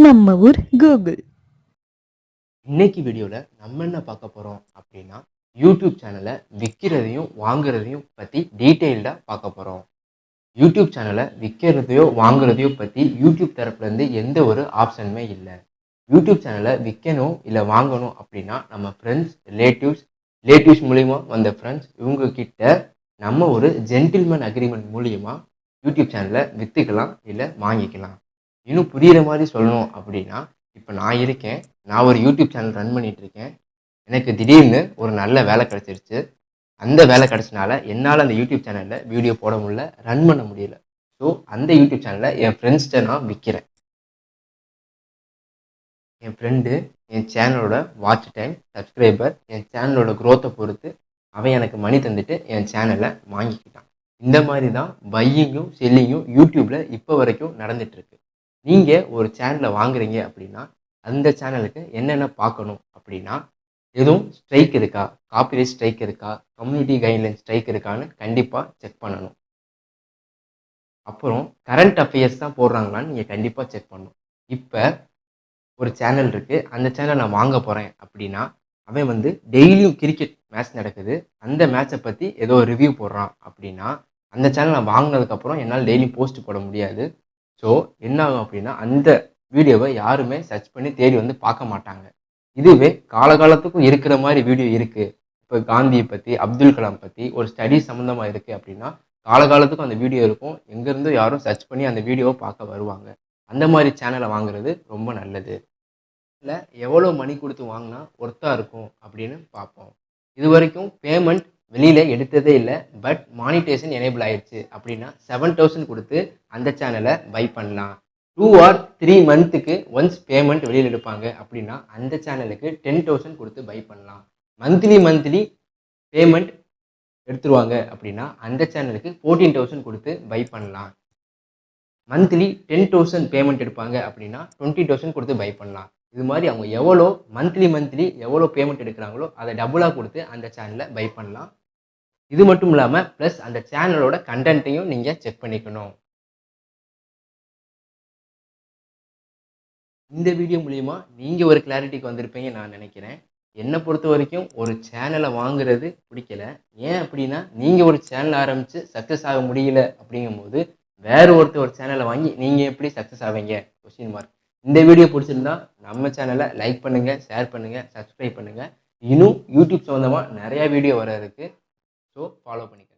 நம்ம ஊர் கூகுள். இன்னைக்கு வீடியோவில் நம்ம என்ன பார்க்க போகிறோம் அப்படின்னா யூடியூப் சேனலை விற்கிறதையும் வாங்குறதையும் பற்றி டீட்டெயில்டாக பார்க்க போகிறோம். யூடியூப் சேனலை விற்கிறதையோ வாங்குறதையோ பற்றி யூடியூப் தரப்புலேருந்து எந்த ஒரு ஆப்ஷனுமே இல்லை. யூடியூப் சேனலை விற்கணும் இல்லை வாங்கணும் அப்படின்னா நம்ம ஃப்ரெண்ட்ஸ் ரிலேட்டிவ்ஸ் மூலிமா வந்த ஃப்ரெண்ட்ஸ் இவங்கக்கிட்ட நம்ம ஒரு ஜென்டில்மேன் அக்ரிமெண்ட் மூலிமா யூடியூப் சேனலை விற்றுக்கலாம் இல்லை வாங்கிக்கலாம். இன்னும் புரிகிற மாதிரி சொல்லணும் அப்படின்னா, இப்போ நான் ஒரு யூடியூப் சேனல் ரன் பண்ணிட்டு இருக்கேன். எனக்கு திடீர்னு ஒரு நல்ல வேலை கிடைச்சிருச்சு. அந்த வேலை கிடைச்சனால என்னால் அந்த யூடியூப் சேனலில் வீடியோ போட முடியல, ரன் பண்ண முடியல. ஸோ அந்த யூடியூப் சேனலை என் ஃப்ரெண்ட்ஸ்கிட்ட நான் விற்கிறேன். என் ஃப்ரெண்டு என் சேனலோட வாட்ச் டைம், சப்ஸ்கிரைபர், என் சேனலோட க்ரோத்தை பொறுத்து அவன் எனக்கு மணி தந்துட்டு என் சேனலை வாங்கிக்கிட்டான். இந்த மாதிரி தான் பையிங்கும் செல்லிங்கும் யூடியூப்பில் இப்போ வரைக்கும் நடந்துகிட்ருக்கு. நீங்கள் ஒரு சேனலை வாங்குறீங்க அப்படின்னா அந்த சேனலுக்கு என்னென்ன பார்க்கணும் அப்படின்னா, எதுவும் ஸ்ட்ரைக் இருக்கா, காப்பிரைட் ஸ்ட்ரைக் இருக்கா, கம்யூனிட்டி கைட்லைன் ஸ்ட்ரைக் இருக்கான்னு கண்டிப்பாக செக் பண்ணணும். அப்புறம் கரண்ட் அஃபேர்ஸ் தான் போடுறாங்களான்னு நீங்கள் கண்டிப்பாக செக் பண்ணணும். இப்போ ஒரு சேனல் இருக்குது, அந்த சேனல் நான் வாங்க போகிறேன் அப்படின்னா அவன் டெய்லியும் கிரிக்கெட் மேட்ச் நடக்குது, அந்த மேட்சை பற்றி ஏதோ ரிவ்யூ போடுறான் அப்படின்னா அந்த சேனல் நான் வாங்கினதுக்கப்புறம் என்னால் டெய்லியும் போஸ்ட் போட முடியாது. ஸோ என்ன ஆகும் அப்படின்னா அந்த வீடியோவை யாருமே சர்ச் பண்ணி தேடி பார்க்க மாட்டாங்க. இதுவே காலகாலத்துக்கும் இருக்கிற மாதிரி வீடியோ இருக்குது, இப்போ காந்தியை பற்றி, அப்துல் கலாம் பற்றி ஒரு ஸ்டடி சம்மந்தமாக இருக்குது அப்படின்னா காலகாலத்துக்கும் அந்த வீடியோ இருக்கும். எங்கேருந்தோ யாரும் சர்ச் பண்ணி அந்த வீடியோவை பார்க்க வருவாங்க. அந்த மாதிரி சேனலை வாங்குறது ரொம்ப நல்லது. இல்லை எவ்வளோ மணி கொடுத்து வாங்கினா ஒர்த்தாக இருக்கும் அப்படின்னு பார்ப்போம். இது வரைக்கும் பேமெண்ட் வெளியில் எடுத்ததே இல்லை, பட் மானிட்டேஷன் எனேபிள் ஆயிடுச்சு அப்படின்னா 7,000 கொடுத்து அந்த சேனலை பை பண்ணலாம். 2 or 3 மந்த்துக்கு ஒன்ஸ் பேமெண்ட் வெளியில் எடுப்பாங்க அப்படின்னா அந்த சேனலுக்கு 10,000 கொடுத்து பை பண்ணலாம். மந்த்லி பேமெண்ட் எடுத்துருவாங்க அப்படின்னா அந்த சேனலுக்கு 14,000 கொடுத்து பை பண்ணலாம். மந்த்லி 10,000 பேமெண்ட் எடுப்பாங்க அப்படின்னா 20,000 கொடுத்து பை பண்ணலாம். இது மாதிரி அவங்க எவ்வளோ மந்த்லி எவ்வளோ பேமெண்ட் எடுக்கிறாங்களோ அதை டபுளாக கொடுத்து அந்த சேனலை பை பண்ணலாம். இது மட்டும் இல்லாமல் ப்ளஸ் அந்த சேனலோட கண்டென்ட்டையும் நீங்கள் செக் பண்ணிக்கணும். இந்த வீடியோ மூலிமா நீங்கள் ஒரு கிளாரிட்டிக்கு வந்திருப்பீங்க நான் நினைக்கிறேன். என்னை பொறுத்த வரைக்கும் ஒரு சேனலை வாங்குறது பிடிக்கல. ஏன் அப்படின்னா நீங்கள் ஒரு சேனல் ஆரம்பித்து சக்ஸஸ் ஆக முடியல அப்படிங்கும்போது வேறு ஒரு சேனலை வாங்கி நீங்கள் எப்படி சக்ஸஸ் ஆவீங்க? Question mark. இந்த வீடியோ பிடிச்சிருந்தா நம்ம சேனலை லைக் பண்ணுங்கள், ஷேர் பண்ணுங்கள், சப்ஸ்கிரைப் பண்ணுங்கள். இன்னும் யூடியூப் சம்மந்தமாக நிறையா வீடியோ வர இருக்குது. ஸோ ஃபாலோ பண்ணிக்க.